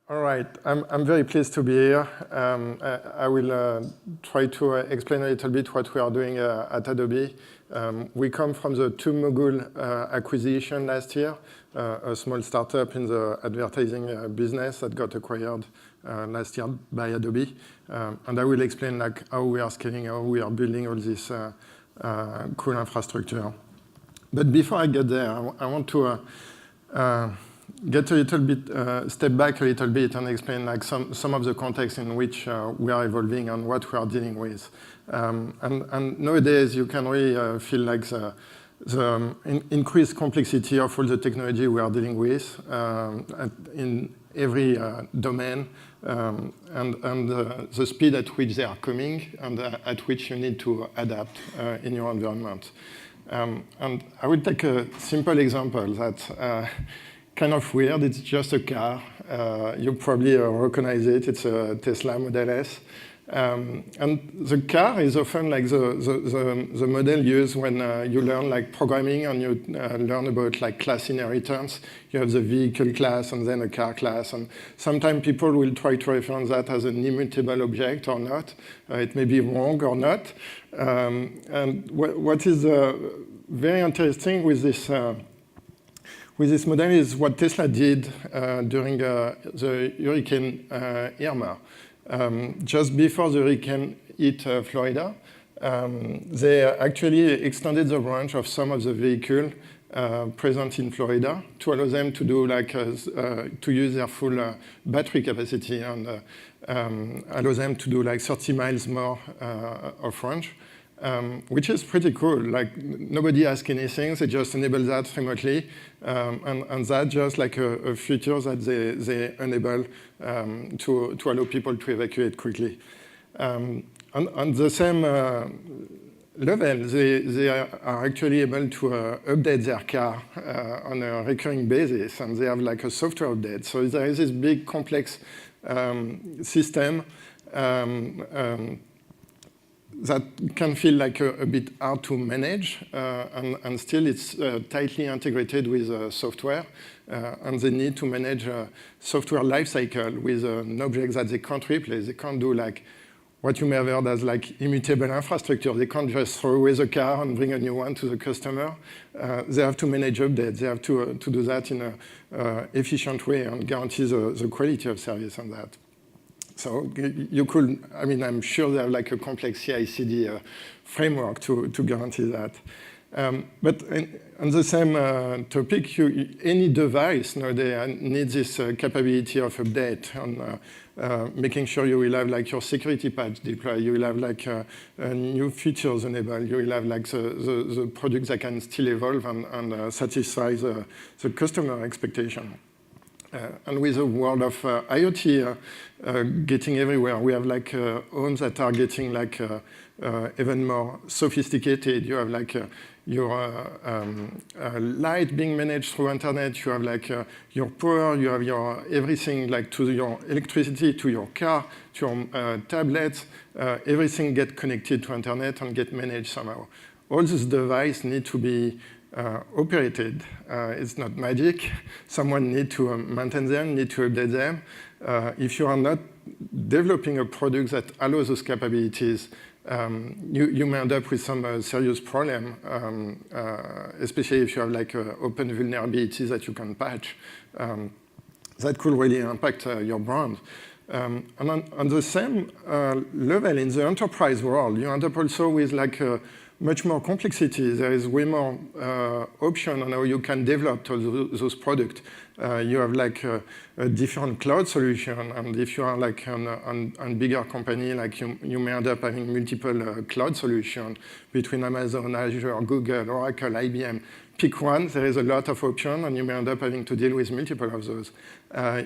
All right, I'm very pleased to be here. I will try to explain a little bit what we are doing at Adobe. We come from the TubeMogul acquisition last year, a small startup in the advertising business that got acquired last year by Adobe. And I will explain how we are scaling, how we are building all this cool infrastructure. But before I get there, I want to get a little bit, step back a little bit and explain some of the context in which we are evolving and what we are dealing with. And nowadays, you can really feel like the increased complexity of all the technology we are dealing with in every domain, and the speed at which they are coming and at which you need to adapt in your environment. And I will take a simple example that kind of weird. It's just a car. You probably recognize it. It's a Tesla Model S. And the car is often like the model used when you learn like programming and you learn about like class inheritance. You have the vehicle class and then a car class. And sometimes people will try to reference that as an immutable object or not. It may be wrong or not. And what is very interesting with this model is what Tesla did during the Hurricane Irma. Just before the hurricane hit Florida, they actually extended the range of some of the vehicles present in Florida to allow them to do like to use their full battery capacity and allow them to do like 30 miles more of range. Which is pretty cool. Like nobody asks anything; they just enable that remotely, and that just like a feature that they enable to allow people to evacuate quickly. On the same level, they are actually able to update their car on a recurring basis, and they have like a software update. So there is this big complex system. That can feel like a bit hard to manage, and still it's tightly integrated with software, and they need to manage a software lifecycle with an object that they can't replace. They can't do like what you may have heard as like immutable infrastructure. They can't just throw away the car and bring a new one to the customer. They have to manage updates. They have to do that in an efficient way and guarantee the quality of service on that. So you could, I mean, I'm sure they have like a complex CI/CD framework to guarantee that. But on the same topic, any device nowadays needs this capability of update and making sure you will have like your security patch deployed, you will have like new features enabled, you will have like the products that can still evolve and satisfy the customer expectation. And with the world of IoT getting everywhere, we have like homes that are getting like even more sophisticated. You have like your light being managed through internet. You have like your power. You have your everything like to your electricity, to your car, to your tablets. Everything get connected to internet and get managed somehow. All these devices need to be operated. It's not magic. Someone needs to maintain them, need to update them. If you are not developing a product that allows those capabilities, you may end up with some serious problem, especially if you have like open vulnerabilities that you can patch. That could really impact your brand. And on the same level, in the enterprise world, you end up also with like much more complexity. There is way more option on how you can develop those products. You have like a different cloud solution, and if you are like a bigger company, like you may end up having multiple cloud solutions between Amazon, Azure, Google, Oracle, IBM. Pick one, there is a lot of options, and you may end up having to deal with multiple of those.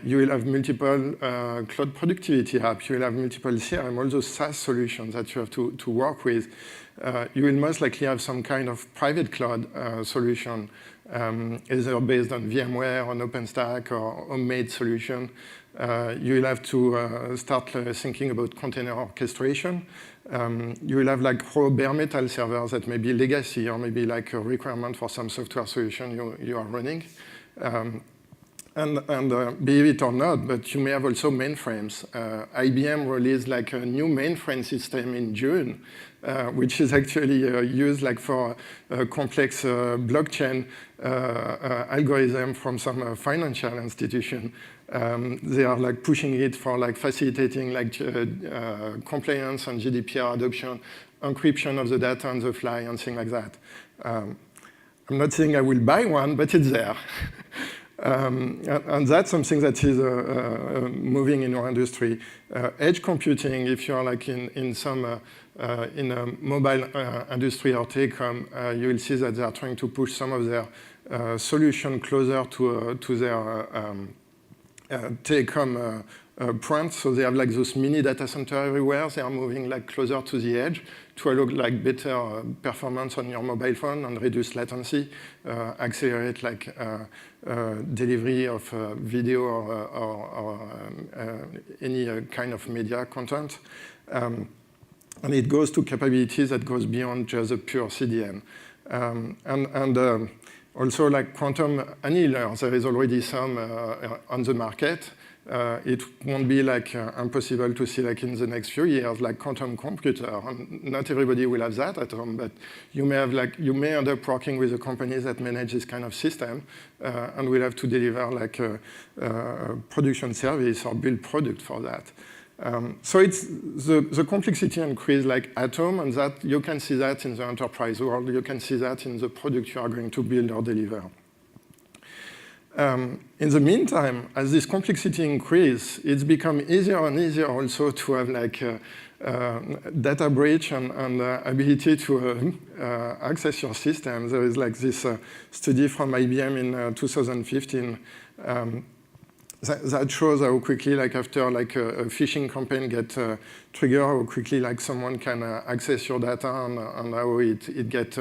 You will have multiple cloud productivity apps. You will have multiple CRM, all those SaaS solutions that you have to work with. You will most likely have some kind of private cloud solution, either based on VMware, on OpenStack, or homemade solution. You will have to start thinking about container orchestration. You will have like raw bare metal servers that may be legacy or maybe like a requirement for some software solution you are running. And believe it or not, but you may have also mainframes. IBM released like a new mainframe system in June, which is actually used like for a complex blockchain algorithm from some financial institution. They are like pushing it for like facilitating like compliance and GDPR adoption, encryption of the data on the fly, and things like that. I'm not saying I will buy one, but it's there. And that's something that is moving in our industry. Edge computing, if you're like in a mobile industry or telecom, you will see that they are trying to push some of their solution closer to their telecom points. So they have like those mini data center everywhere. They are moving like closer to the edge to allow like better performance on your mobile phone and reduce latency, accelerate like delivery of video or any kind of media content. And it goes to capabilities that goes beyond just a pure CDN. Also like quantum annealers, there is already some on the market. It won't be like impossible to see like in the next few years like quantum computer. And not everybody will have that at home, but you may end up working with a company that manage this kind of system, and will have to deliver like a production service or build product for that. So it's the complexity increase like atom, and that you can see that in the enterprise world. You can see that in the product you are going to build or deliver. In the meantime, as this complexity increases, it's become easier and easier also to have like data breach and ability to access your system. There is like this study from IBM in 2015 that shows how quickly, like after like a phishing campaign get triggered, how quickly like someone can access your data and how it get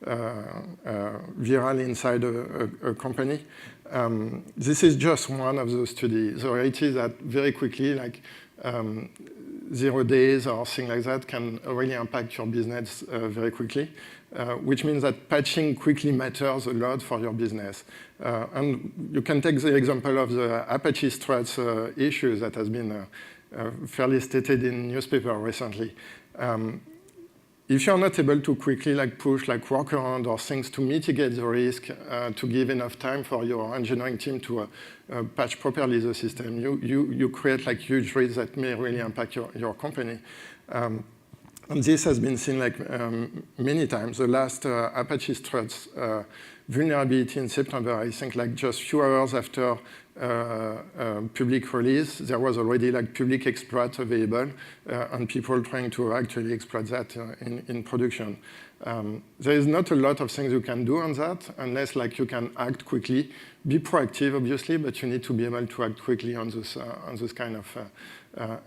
viral inside a company. This is just one of the studies. The reality is that very quickly, like 0 days or things like that can really impact your business very quickly, which means that patching quickly matters a lot for your business. And you can take the example of the Apache Struts issue that has been fairly stated in newspaper recently. If you're not able to quickly like push like workaround or things to mitigate the risk, to give enough time for your engineering team to patch properly the system, you create like huge risks that may really impact your company. And this has been seen like many times. The last Apache Struts vulnerability in September, I think like just few hours after public release, there was already like public exploit available and people trying to actually exploit that in production. There is not a lot of things you can do on that unless like you can act quickly, be proactive obviously, but you need to be able to act quickly on this kind of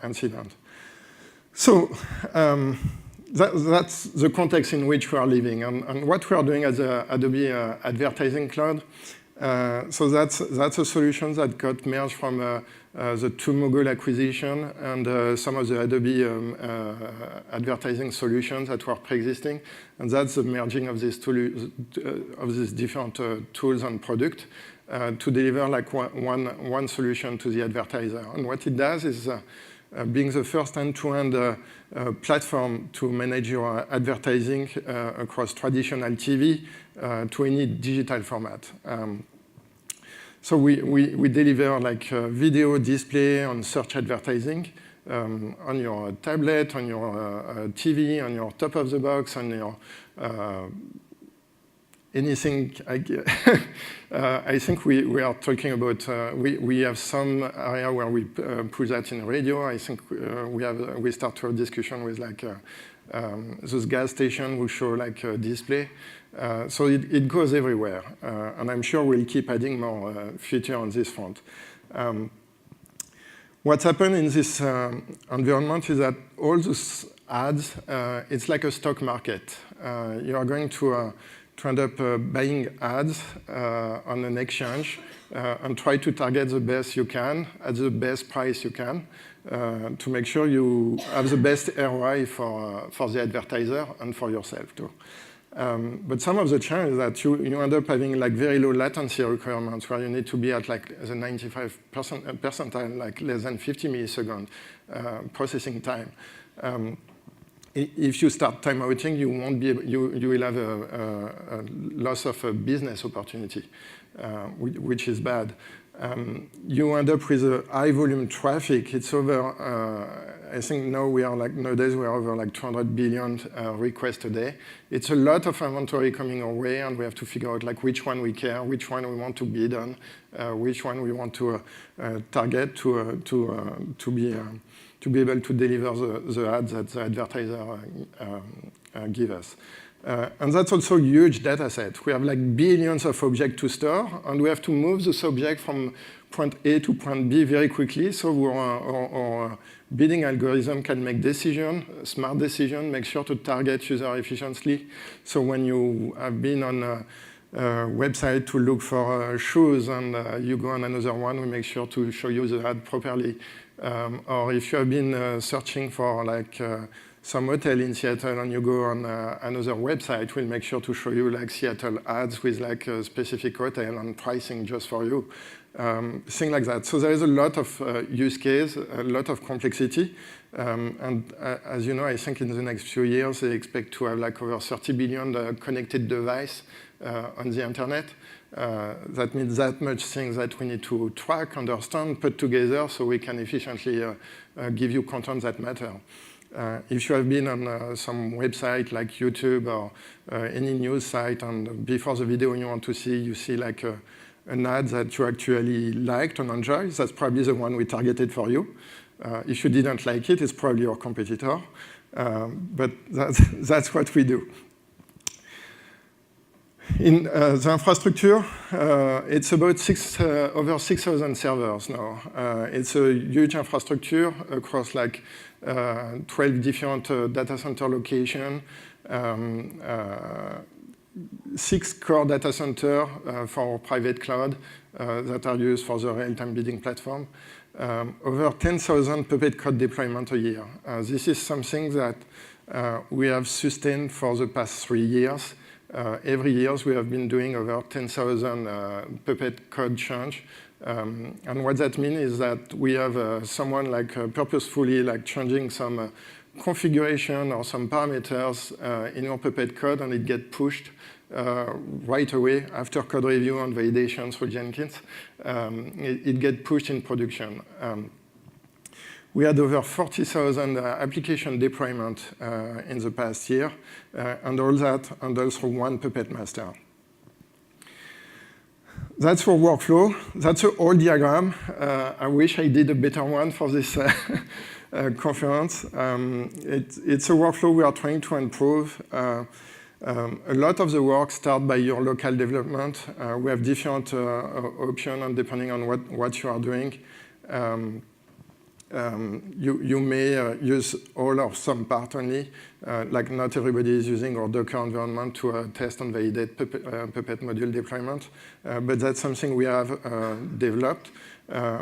incident. So that's the context in which we are living, and what we are doing as Adobe Advertising Cloud. So that's a solution that got merged from the TubeMogul acquisition and some of the Adobe advertising solutions that were pre-existing, and that's the merging of these different tools and products to deliver like one solution to the advertiser. And what it does is being the first end-to-end platform to manage your advertising across traditional TV to any digital format. So we deliver like video display on search advertising on your tablet, on your TV, on your top of the box, on your anything. I think we are talking about, we have some area where we put that in radio. I think we start a discussion with like those gas stations who show like a display. So it goes everywhere. And I'm sure we'll keep adding more features on this front. What's happened in this environment is that all those ads, it's like a stock market. You are going to end up buying ads on an exchange and try to target the best you can at the best price you can to make sure you have the best ROI for the advertiser and for yourself too. But some of the challenge is that you end up having like very low latency requirements where you need to be at like the 95 percentile, like less than 50 millisecond processing time. If you start timeouting, you won't be you will have a loss of a business opportunity, which is bad. You end up with a high volume traffic. It's over. I think now nowadays we are over like 200 billion requests a day. It's a lot of inventory coming our way, and we have to figure out like which one we care, which one we want to bid on, which one we want to target to be able to deliver the ads that the advertiser give us. And that's also a huge data set. We have like billions of objects to store, and we have to move this object from point A to point B very quickly, so our bidding algorithm can make smart decision, make sure to target user efficiently. So when you have been on a website to look for shoes and you go on another one, we make sure to show you the ad properly. Or if you have been searching for like some hotel in Seattle and you go on another website, we'll make sure to show you like Seattle ads with like a specific hotel and pricing just for you. Things like that. So there is a lot of use case, a lot of complexity. And as you know, I think in the next few years, they expect to have like over 30 billion connected devices on the internet. That means that much things that we need to track, understand, put together so we can efficiently give you content that matter. If you have been on some website like YouTube or any news site, and before the video you want to see, you see like an ad that you actually liked and enjoyed, that's probably the one we targeted for you. If you didn't like it, it's probably your competitor. But that's what we do. In the infrastructure, it's about over 6,000 servers now. It's a huge infrastructure across like 12 different data center locations, 6 core data centers for private cloud that are used for the real-time bidding platform. Over 10,000 Puppet code deployment a year. This is something that we have sustained for the past 3 years. Every year we have been doing over 10,000 Puppet code change. And what that means is that we have someone like purposefully like changing some configuration or some parameters in your Puppet code, and it gets pushed right away after code review and validation through Jenkins. It gets pushed in production. We had over 40,000 application deployment in the past year, and all that handled through one Puppet master. That's our workflow. That's an old diagram. I wish I did a better one for this conference. It's a workflow we are trying to improve. A lot of the work starts by your local development. We have different options, and depending on what you are doing, you may use all or some part only. Like not everybody is using our Docker environment to test and validate Puppet module deployment. But that's something we have developed,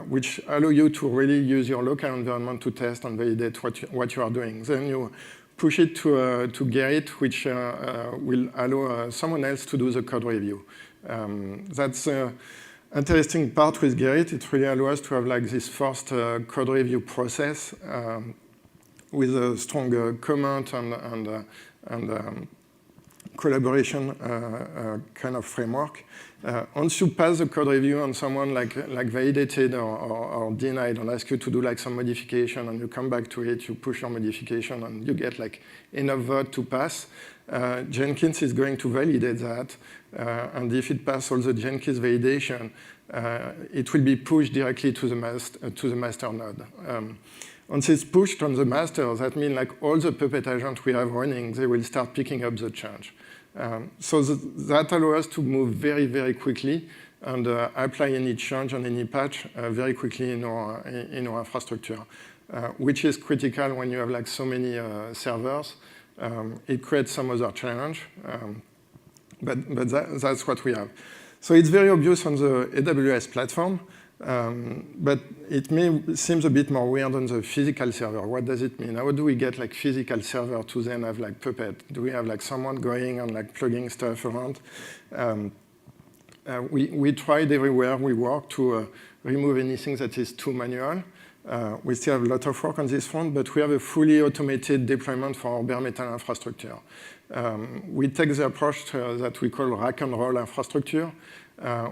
which allow you to really use your local environment to test and validate what you are doing. Then you push it to Gerrit, which will allow someone else to do the code review. That's interesting part with Gerrit. It really allows us to have like this first code review process with a strong comment and collaboration kind of framework. Once you pass the code review and someone like validated or denied and ask you to do like some modification, and you come back to it, you push your modification, and you get like enough vote to pass, Jenkins is going to validate that. And if it passes all the Jenkins validation, it will be pushed directly to the master node. Once it's pushed on the master, that means like all the Puppet agents we have running, they will start picking up the change. So that allows us to move very, very quickly and apply any change on any patch very quickly in our infrastructure, which is critical when you have like so many servers. It creates some other challenge, but that's what we have. So it's very obvious on the AWS platform. But it seems a bit more weird on the physical server. What does it mean? How do we get like physical server to then have like Puppet? Do we have like someone going and like plugging stuff around? We tried everywhere we work to remove anything that is too manual. We still have a lot of work on this front, but we have a fully automated deployment for our bare metal infrastructure. We take the approach that we call rack and roll infrastructure.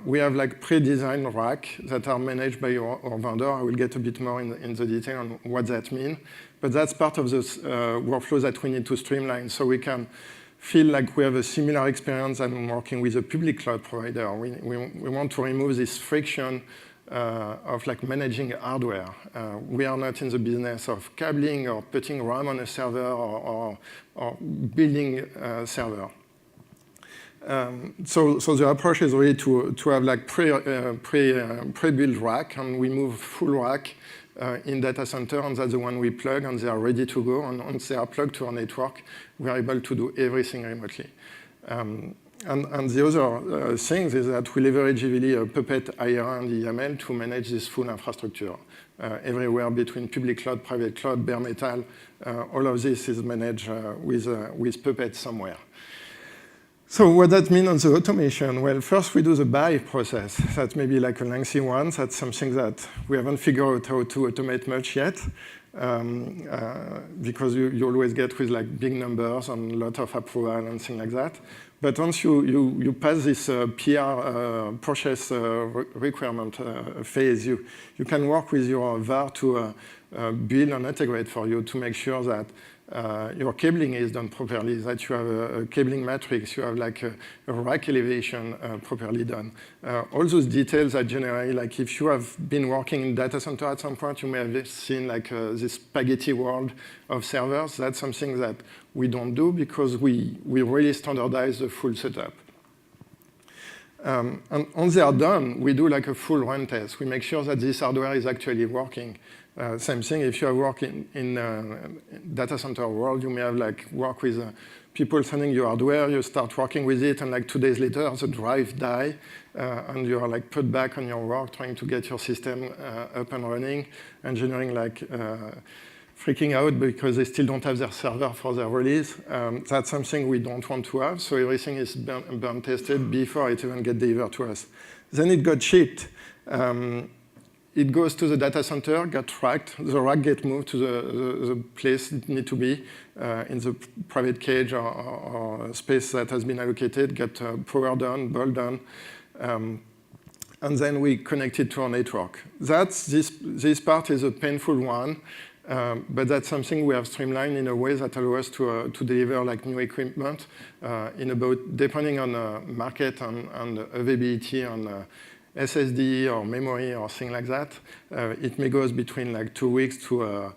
We have like pre-designed rack that are managed by our vendor. I will get a bit more in the detail on what that means. But that's part of the workflow that we need to streamline so we can feel like we have a similar experience than working with a public cloud provider. We want to remove this friction of like managing hardware. We are not in the business of cabling or putting RAM on a server or building a server. So the approach is really to have like pre-built rack, and we move full rack in data center, and that's the one we plug, and they are ready to go. And once they are plugged to our network, we are able to do everything remotely. And the other things is that we leverage heavily Puppet IR and YAML to manage this full infrastructure. Everywhere between public cloud, private cloud, bare metal, all of this is managed with Puppet somewhere. So what that means on the automation? Well, first we do the buy process. That's maybe like a lengthy one. That's something that we haven't figured out how to automate much yet, because you always get with like big numbers and a lot of approval and things like that. But once you pass this PR process requirement phase, you can work with your VAR to build and integrate for you to make sure that your cabling is done properly, that you have a cabling matrix, you have like a rack elevation properly done. All those details that generally, like if you have been working in data center at some point, you may have seen like this spaghetti world of servers. That's something that we don't do because we really standardize the full setup. And once they are done, we do like a full run test. We make sure that this hardware is actually working. Same thing, if you are working in data center world, you may have like work with people sending you hardware, you start working with it, and like 2 days later, the drive die, and you are like put back on your work, trying to get your system up and running, engineering like freaking out because they still don't have their server for their release. That's something we don't want to have, so everything is burn tested before it even gets delivered to us. Then it got shipped. It goes to the data center, get tracked, the rack gets moved to the place it needs to be in the private cage or space that has been allocated, get power done, bolt done, and then we connect it to our network. This part is a painful one, but that's something we have streamlined in a way that allows us to deliver like new equipment in about, depending on the market and availability and SSD or memory or thing like that. It may go between like 2 weeks to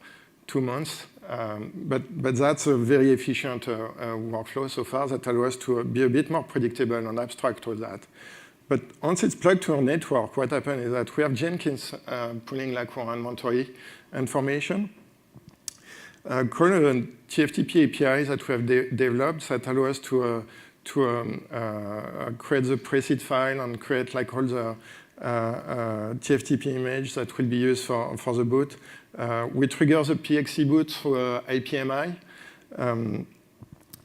2 months. But that's a very efficient workflow so far that allows us to be a bit more predictable and abstract with that. But once it's plugged to our network, what happens is that we have Jenkins pulling like our inventory information, calling TFTP APIs that we have developed that allow us to create the preset file and create like all the TFTP image that will be used for the boot. We trigger the PXE boot through APMI.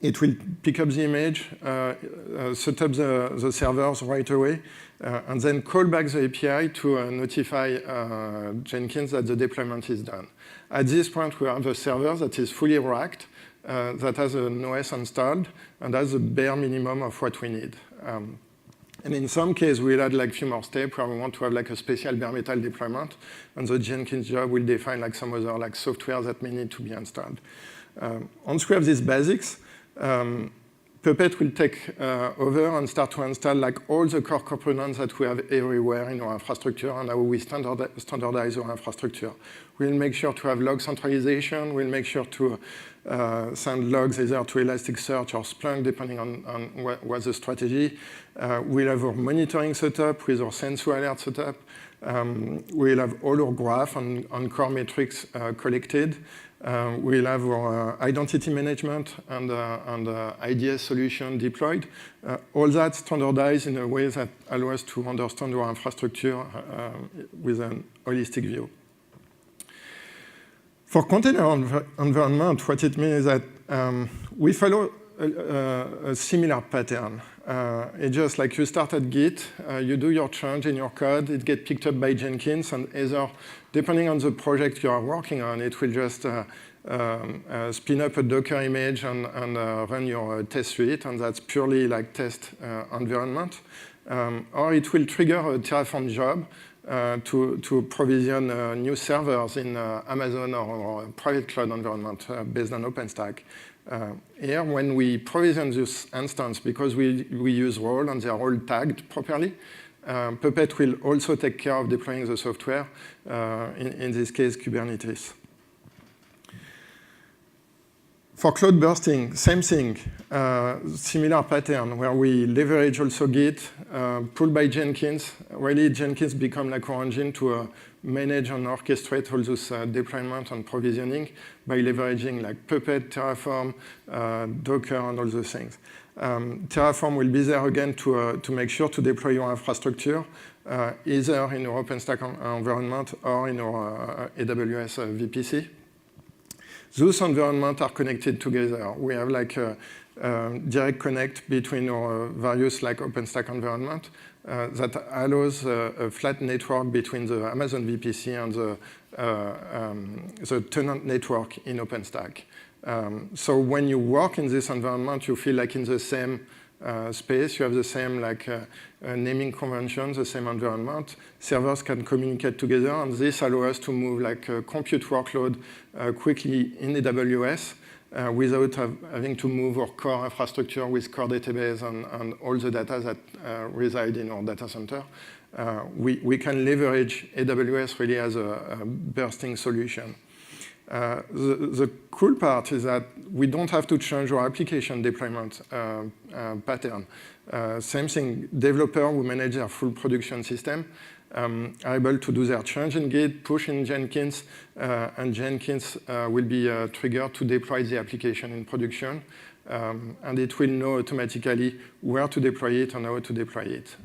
It will pick up the image, set up the servers right away, and then call back the API to notify Jenkins that the deployment is done. At this point, we have a server that is fully racked, that has an OS installed, and has the bare minimum of what we need. And in some cases, we'll add like a few more steps where we want to have like a special bare metal deployment, and the Jenkins job will define like some other like software that may need to be installed. Once we have these basics, Puppet will take over and start to install like all the core components that we have everywhere in our infrastructure and how we standardize our infrastructure. We'll make sure to have log centralization. We'll make sure to send logs either to Elasticsearch or Splunk, depending on what's the strategy. We'll have our monitoring setup with our sensor alert setup. We'll have all our graph and core metrics collected. We'll have our identity management and IDS solution deployed. All that standardized in a way that allows us to understand our infrastructure with an holistic view. For container environment, what it means is that we follow a similar pattern. It's just like you start at Git, you do your change in your code, it gets picked up by Jenkins, and either, depending on the project you are working on, it will just spin up a Docker image and run your test suite, and that's purely like test environment. Or it will trigger a Terraform job to provision new servers in Amazon or a private cloud environment based on OpenStack. Here, when we provision this instance, because we use role and they are all tagged properly, Puppet will also take care of deploying the software, in this case, Kubernetes. For CloudBursting, same thing, similar pattern where we leverage also Git, pulled by Jenkins. Really, Jenkins become like our engine to manage and orchestrate all those deployment and provisioning by leveraging like Puppet, Terraform, Docker, and all those things. Terraform will be there again to make sure to deploy your infrastructure, either in our OpenStack environment or in our AWS VPC. Those environments are connected together. We have like a direct connect between our various like OpenStack environment that allows a flat network between the Amazon VPC and the tenant network in OpenStack. So when you work in this environment, you feel like in the same space, you have the same like naming convention, the same environment. Servers can communicate together, and this allows us to move like a compute workload quickly in AWS without having to move our core infrastructure with core database and all the data that reside in our data center. We can leverage AWS really as a bursting solution. The cool part is that we don't have to change our application deployment pattern. Same thing, developers who manage their full production system are able to do their change in Git, push in Jenkins, and Jenkins will be triggered to deploy the application in production. And it will know automatically where to deploy it and how to deploy it.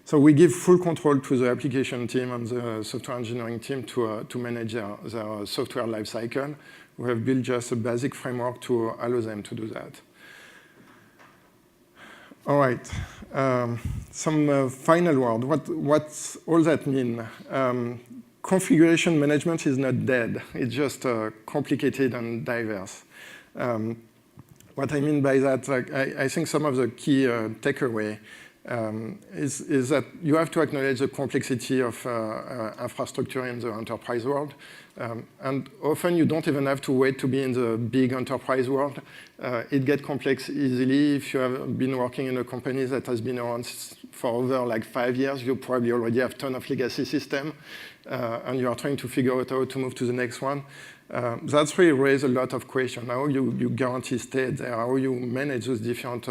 So we give full control to the application team and the software engineering team to manage their software lifecycle. We have built just a basic framework to allow them to do that. All right, some final word. What's all that mean? Configuration management is not dead. It's just complicated and diverse. What I mean by that, like, I think some of the key takeaway is that you have to acknowledge the complexity of infrastructure in the enterprise world. And often you don't even have to wait to be in the big enterprise world. It gets complex easily. If you have been working in a company that has been around for over like 5 years, you probably already have a ton of legacy system, and you are trying to figure out how to move to the next one. That's really raised a lot of questions. How you guarantee state there, how you manage those different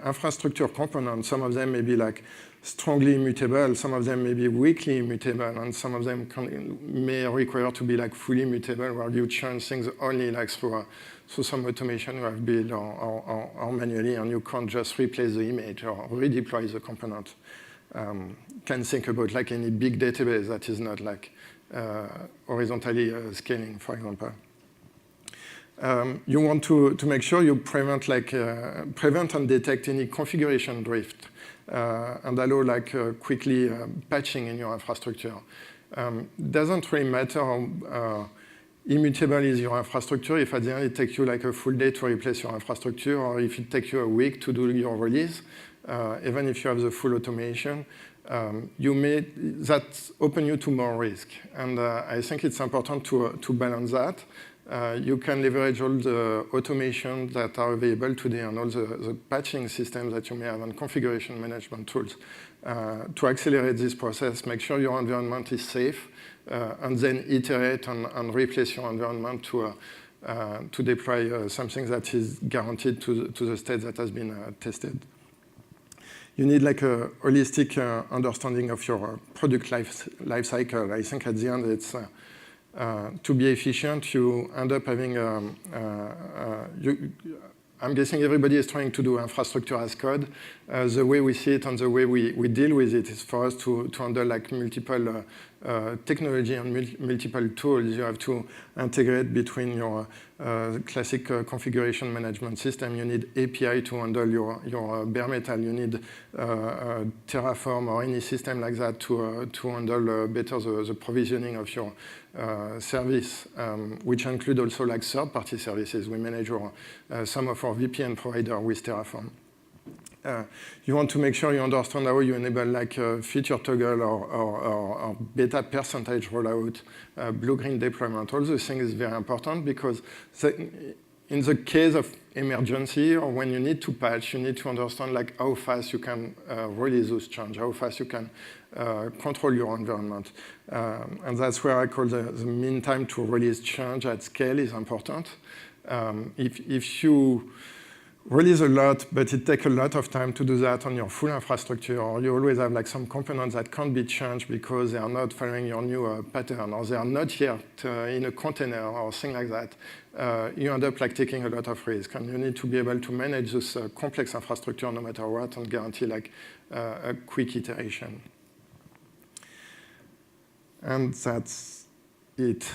infrastructure components. Some of them may be like strongly immutable, some of them may be weakly immutable, and some of them may require to be like fully immutable, where you change things only like through some automation you have built or manually, and you can't just replace the image or redeploy the component. Can think about like any big database that is not like horizontally scaling, for example. You want to make sure you prevent and detect any configuration drift and allow like quickly patching in your infrastructure. Doesn't really matter how immutable is your infrastructure if at the end it takes you like a full day to replace your infrastructure, or if it takes you a week to do your release. Even if you have the full automation, that open you to more risk. And I think it's important to balance that. You can leverage all the automation that are available today and all the patching systems that you may have and configuration management tools to accelerate this process, make sure your environment is safe, and then iterate and replace your environment to deploy something that is guaranteed to the state that has been tested. you need like a holistic understanding of your product life cycle. I think at the end, it's to be efficient, you end up having I'm guessing everybody is trying to do infrastructure as code. The way we see it and the way we deal with it is for us to handle like multiple technology and multiple tools. You have to integrate between your classic configuration management system. You need API to handle your bare metal. You need Terraform or any system like that to handle better the provisioning of your service, which include also like third-party services. We manage some of our VPN provider with Terraform. You want to make sure you understand how you enable like feature toggle or beta percentage rollout, blue-green deployment. All those things is very important because in the case of emergency or when you need to patch, you need to understand like how fast you can release those changes, how fast you can control your environment. And that's where I call the mean time to release change at scale is important. If you release a lot, but it takes a lot of time to do that on your full infrastructure, or you always have like some components that can't be changed because they are not following your new pattern, or they are not yet in a container or thing like that, you end up like taking a lot of risk. And you need to be able to manage this complex infrastructure no matter what and guarantee like a quick iteration. And that's it.